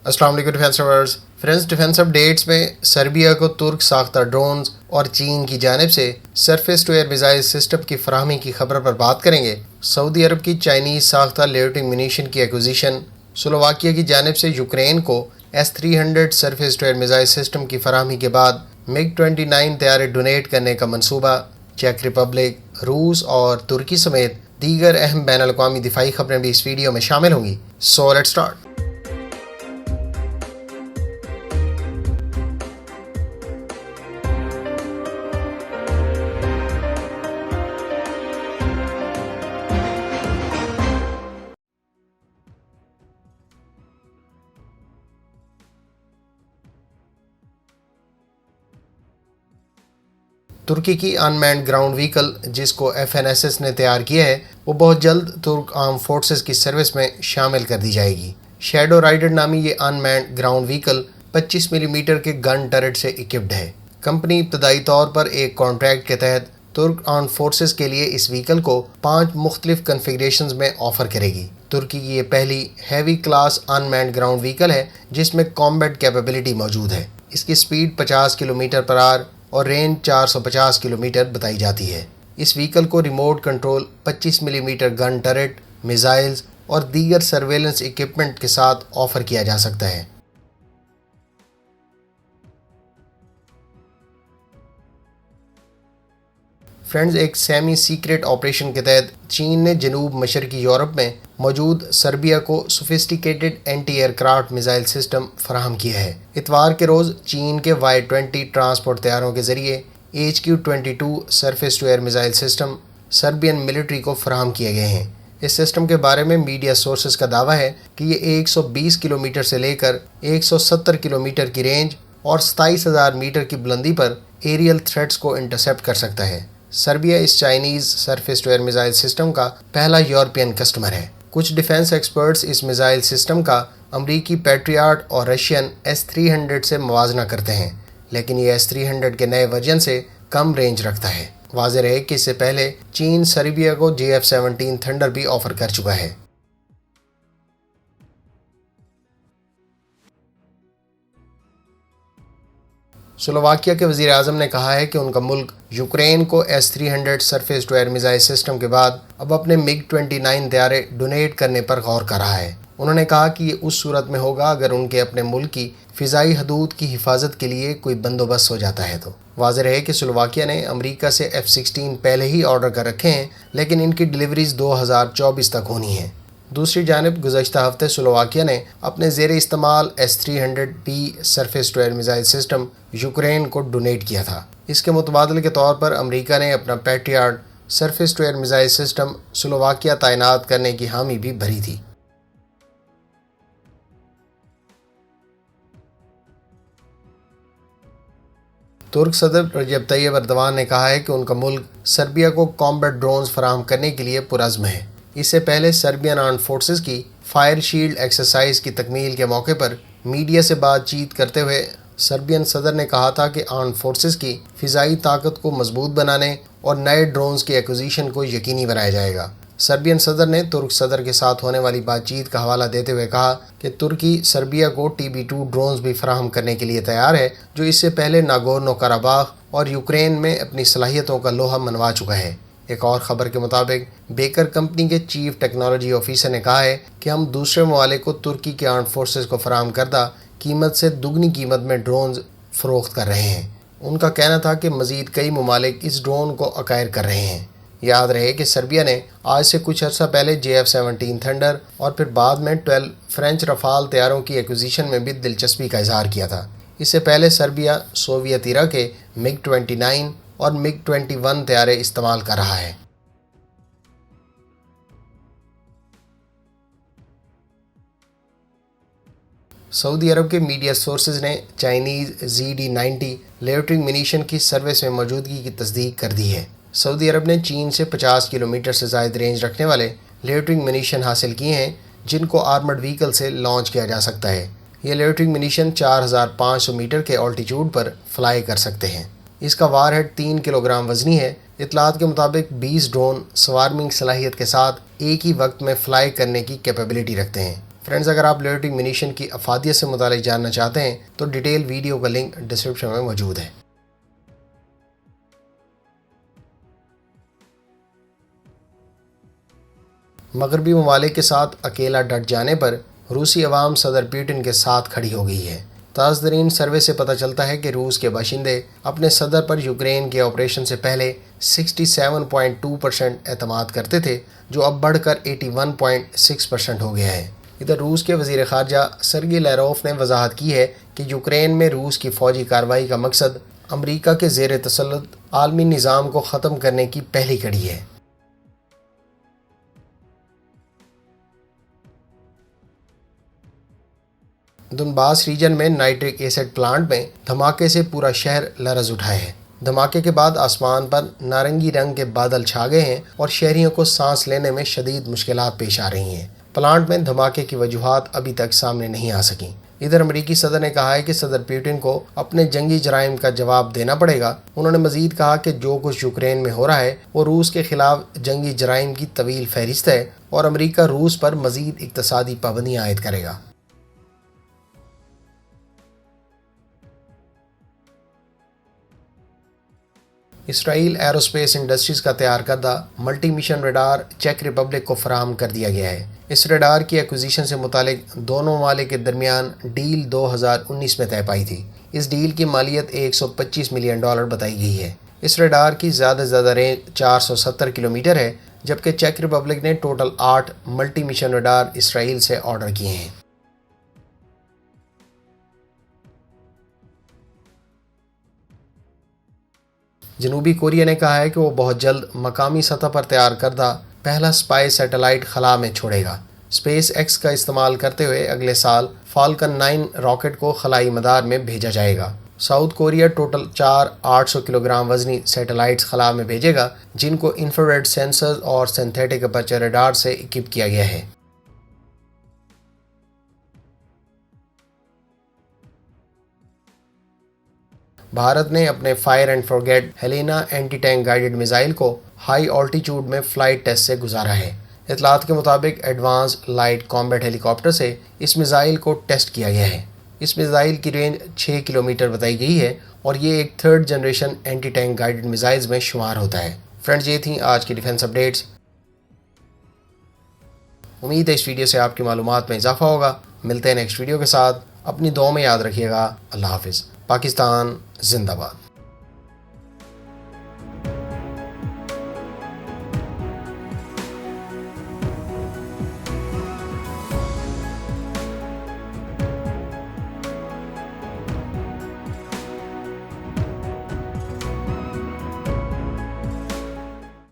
السلام علیکم defence lovers friends, defence updates میں سربیا کو ترک ساختہ ڈرونز اور چین کی جانب سے surface to air missile system کی فراہمی کی خبر پر بات کریں گے۔ سعودی عرب کی چائنیز ساختہ لیوٹنگ منیشن کی ایکوزیشن، سلوواکیہ کی جانب سے یوکرین کو S-300 surface to air missile system کی فراہمی کے بعد MiG-29 طیارے ڈونیٹ کرنے کا منصوبہ، چیک ریپبلک، روس اور ترکی سمیت دیگر اہم بین الاقوامی دفاعی خبریں بھی اس ویڈیو میں شامل ہوں گی۔ So let's start. ترکی کی ان مینڈ گراؤنڈ وہیکل، جس کو FNSS نے تیار کیا ہے، وہ بہت جلد ترک آرم فورسز کی سروس میں شامل کر دی جائے گی۔ شیڈو رائڈر نامی یہ ان مینڈ گراؤنڈ وہیکل 25 ملی میٹر کے گن ٹرٹ سے اکوپڈ ہے۔ کمپنی ابتدائی طور پر ایک کانٹریکٹ کے تحت ترک آرم فورسز کے لیے اس وہیکل کو 5 مختلف کنفیگریشنز میں آفر کرے گی۔ ترکی کی یہ پہلی ہیوی کلاس ان مینڈ گراؤنڈ وہیکل ہے جس میں کامبیٹ کیپیبلٹی موجود ہے۔ اس کی سپیڈ 50 کلومیٹر پر آور اور رینج 450 کلومیٹر بتائی جاتی ہے۔ اس وہیکل کو ریموٹ کنٹرول 25 ملی میٹر گن ٹرٹ، میزائلز اور دیگر سرویلنس اکوپمنٹ کے ساتھ آفر کیا جا سکتا ہے۔ فرینڈز، ایک سیمی سیکریٹ آپریشن کے تحت چین نے جنوب مشرقی یورپ میں موجود سربیا کو sophisticated anti aircraft missile system فراہم کیا ہے۔ اتوار کے روز چین کے Y-20 ٹرانسپورٹ طیاروں کے ذریعے HQ-22 surface to air missile system Serbian military کو فراہم کیے گئے ہیں۔ اس سسٹم کے بارے میں میڈیا سورسز کا دعویٰ ہے کہ یہ 120 کلومیٹر سے لے کر 170 کلومیٹر کی رینج اور 27,000 میٹر کی بلندی پر ایریل تھریٹس کو انٹرسیپٹ کر سکتا ہے۔ سربیا اس Chinese surface to air missile system کا پہلا یورپین کسٹمر ہے۔ کچھ ڈیفنس ایکسپرٹس اس میزائل سسٹم کا امریکی پیٹریاٹ اور رشین S-300 سے موازنہ کرتے ہیں، لیکن یہ S-300 کے نئے ورژن سے کم رینج رکھتا ہے۔ واضح رہے کہ اس سے پہلے چین سربیا کو JF-17 تھنڈر بھی آفر کر چکا ہے۔ سلوواکیہ کے وزیر اعظم نے کہا ہے کہ ان کا ملک یوکرین کو S-300 surface to air missile system کے بعد اب اپنے MiG-29 طیارے ڈونیٹ کرنے پر غور کر رہا ہے۔ انہوں نے کہا کہ یہ اس صورت میں ہوگا اگر ان کے اپنے ملک کی فضائی حدود کی حفاظت کے لیے کوئی بندوبست ہو جاتا ہے تو۔ واضح رہے کہ سلوواکیہ نے امریکہ سے F-16 پہلے ہی آرڈر کر رکھے ہیں، لیکن ان کی ڈیلیوریز 2024 تک ہونی ہیں۔ دوسری جانب گزشتہ ہفتے سلوواکیہ نے اپنے زیر استعمال S-300B surface to air missile system Ukraine کو ڈونیٹ کیا تھا۔ اس کے متبادل کے طور پر امریکہ نے اپنا Patriot surface to air missile system Slovakia تعینات کرنے کی حامی بھی بھری تھی۔ ترک صدر رجب طیب ایردوان نے کہا ہے کہ ان کا ملک سربیا کو کامبیٹ ڈرونز فراہم کرنے کے لیے پرعزم ہے۔ اس سے پہلے سربین آرم فورسز کی فائر شیلڈ ایکسرسائز کی تکمیل کے موقع پر میڈیا سے بات چیت کرتے ہوئے سربین صدر نے کہا تھا کہ آرم فورسز کی فضائی طاقت کو مضبوط بنانے اور نئے ڈرونز کی ایکوزیشن کو یقینی بنایا جائے گا۔ سربین صدر نے ترک صدر کے ساتھ ہونے والی بات چیت کا حوالہ دیتے ہوئے کہا کہ ترکی سربیا کو TB2 ڈرونز بھی فراہم کرنے کے لیے تیار ہے، جو اس سے پہلے ناگورنو قراباخ اور یوکرین میں اپنی صلاحیتوں کا لوہا منوا چکا ہے۔ ایک اور خبر کے مطابق بیکر کمپنی کے چیف ٹیکنالوجی آفیسر نے کہا ہے کہ ہم دوسرے ممالک کو ترکی کے آرم فورسز کو فراہم کردہ قیمت سے دگنی قیمت میں ڈرونز فروخت کر رہے ہیں۔ ان کا کہنا تھا کہ مزید کئی ممالک اس ڈرون کو اکوائر کر رہے ہیں۔ یاد رہے کہ سربیا نے آج سے کچھ عرصہ پہلے JF-17 تھنڈر اور پھر بعد میں 12 فرینچ رفال طیاروں کی ایکوزیشن میں بھی دلچسپی کا اظہار کیا تھا۔ اس سے پہلے سربیا سوویت ایرا کے MiG-29 اور MiG-21 طیارے استعمال کر رہا ہے۔ سعودی عرب کے میڈیا سورسز نے چائنیز ZD-90 لیوٹنگ منیشن کی سروس میں موجودگی کی تصدیق کر دی ہے۔ سعودی عرب نے چین سے 50 کلومیٹر سے زائد رینج رکھنے والے لیوٹنگ منیشن حاصل کیے ہیں، جن کو آرمڈ وہیکل سے لانچ کیا جا سکتا ہے۔ یہ لیوٹنگ منیشن 4500 میٹر کے آلٹیچیوڈ پر فلائی کر سکتے ہیں۔ اس کا وار ہیڈ 3 کلوگرام وزنی ہے۔ اطلاعات کے مطابق 20 ڈرون سوارمنگ صلاحیت کے ساتھ ایک ہی وقت میں فلائی کرنے کی کیپیبلٹی رکھتے ہیں۔ فرینڈز اگر آپ لوئٹنگ منیشن کی افادیت سے متعلق جاننا چاہتے ہیں تو ڈیٹیل ویڈیو کا لنک ڈسکرپشن میں موجود ہے۔ مغربی ممالک کے ساتھ اکیلا ڈٹ جانے پر روسی عوام صدر پوٹن کے ساتھ کھڑی ہو گئی ہے۔ تازہ ترین سروے سے پتہ چلتا ہے کہ روس کے باشندے اپنے صدر پر یوکرین کے آپریشن سے پہلے 67.2% اعتماد کرتے تھے، جو اب بڑھ کر 81.6% ہو گیا ہے۔ ادھر روس کے وزیر خارجہ سرگی لیروف نے وضاحت کی ہے کہ یوکرین میں روس کی فوجی کارروائی کا مقصد امریکہ کے زیر تسلط عالمی نظام کو ختم کرنے کی پہلی کڑی ہے۔ دنباس ریجن میں نائٹرک ایسڈ پلانٹ میں دھماکے سے پورا شہر لرز اٹھا ہے۔ دھماکے کے بعد آسمان پر نارنگی رنگ کے بادل چھا گئے ہیں اور شہریوں کو سانس لینے میں شدید مشکلات پیش آ رہی ہیں۔ پلانٹ میں دھماکے کی وجوہات ابھی تک سامنے نہیں آ سکیں۔ ادھر امریکی صدر نے کہا ہے کہ صدر پوٹن کو اپنے جنگی جرائم کا جواب دینا پڑے گا۔ انہوں نے مزید کہا کہ جو کچھ یوکرین میں ہو رہا ہے وہ روس کے خلاف جنگی جرائم کی طویل فہرست ہے اور امریکہ روس پر مزید اقتصادی پابندیاں عائد کرے گا۔ اسرائیل ایروسپیس انڈسٹریز کا تیار کردہ multi mission radar check republic کو فراہم کر دیا گیا ہے۔ اس ریڈار کی ایکوزیشن سے متعلق دونوں ممالک کے درمیان ڈیل 2019 میں طے پائی تھی۔ اس ڈیل کی مالیت $125 ملین بتائی گئی ہے۔ اس ریڈار کی زیادہ سے زیادہ رینج 470 کلومیٹر ہے، جبکہ چیک ریپبلک نے ٹوٹل 8 ملٹی مشن ریڈار اسرائیل سے آرڈر کیے ہیں۔ جنوبی کوریا نے کہا ہے کہ وہ بہت جلد مقامی سطح پر تیار کردہ پہلا اسپائی سیٹلائٹ خلا میں چھوڑے گا۔ اسپیس ایکس کا استعمال کرتے ہوئے اگلے سال فالکن 9 راکٹ کو خلائی مدار میں بھیجا جائے گا۔ ساؤتھ کوریا ٹوٹل 4 800 کلوگرام وزنی سیٹلائٹس خلا میں بھیجے گا، جن کو انفراریڈ سینسرز اور سنتھیٹک اپرچر ریڈار سے اکوپ کیا گیا ہے۔ بھارت نے اپنے fire and forget Helina anti tank guided missile کو ہائی آلٹیچیوڈ میں فلائٹ ٹیسٹ سے گزارا ہے۔ اطلاعات کے مطابق advance light combat helicopter سے اس میزائل کو ٹیسٹ کیا گیا ہے۔ اس میزائل کی رینج 6 کلومیٹر بتائی گئی ہے اور یہ ایک 3rd generation anti tank guided missiles میں شمار ہوتا ہے۔ فرینڈز، یہ تھیں آج کی ڈیفنس اپڈیٹس۔ امید ہے اس ویڈیو سے آپ کی معلومات میں اضافہ ہوگا۔ ملتے ہیں نیکسٹ ویڈیو کے ساتھ۔ اپنی دعاؤں میں یاد رکھیے گا۔ اللہ حافظ۔ پاکستان زندہ باد۔